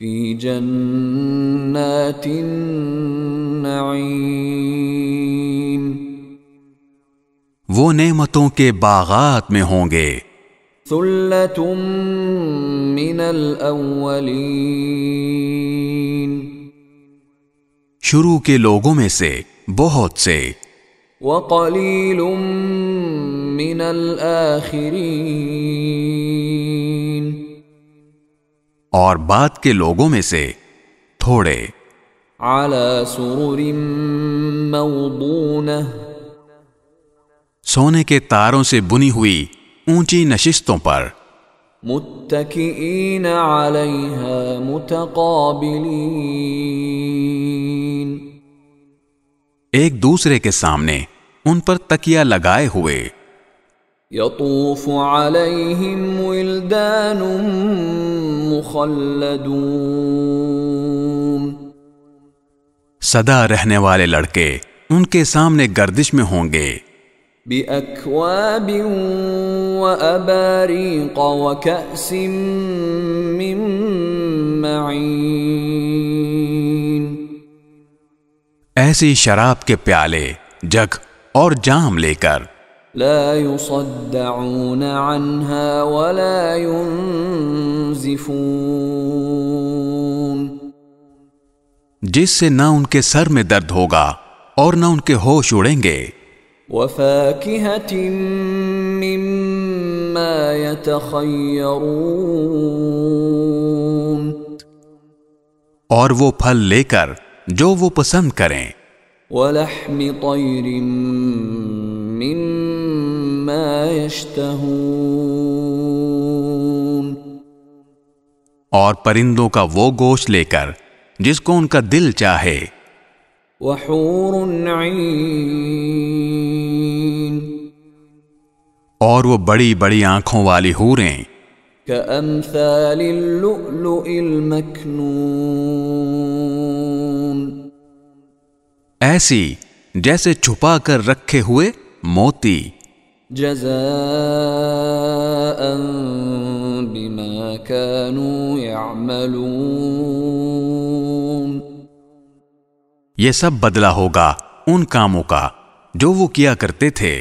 فی جنات النعیم، وہ نعمتوں کے باغات میں ہوں گے۔ ثلۃ من الاولین، شروع کے لوگوں میں سے بہت سے، وقلیل من الآخرین، اور بعد کے لوگوں میں سے تھوڑے۔ علی سرر موضونہ، سونے کے تاروں سے بنی ہوئی اونچی نشستوں پر، متکئین علیہا متقابلین، ایک دوسرے کے سامنے ان پر تکیہ لگائے ہوئے۔ یطوف علیہم ولدان مخلدون، سدا رہنے والے لڑکے ان کے سامنے گردش میں ہوں گے، بأکواب وأباریق وکأس من معین، ایسی شراب کے پیالے، جگ اور جام لے کر، لا يصدعون عنها ولا ينزفون، جس سے نہ ان کے سر میں درد ہوگا اور نہ ان کے ہوش اڑیں گے، وفاکہۃ مما یتخیرون، اور وہ پھل لے کر جو وہ پسند کریں، ولحم طیر مما یشتہون، اور پرندوں کا وہ گوشت لے کر جس کو ان کا دل چاہے، وحور عین، اور وہ بڑی بڑی آنکھوں والی حوریں، کأمثال اللؤلؤ المکنون، ایسی جیسے چھپا کر رکھے ہوئے موتی، جزاء بما كانوا يعملون، یہ سب بدلہ ہوگا ان کاموں کا جو وہ کیا کرتے تھے۔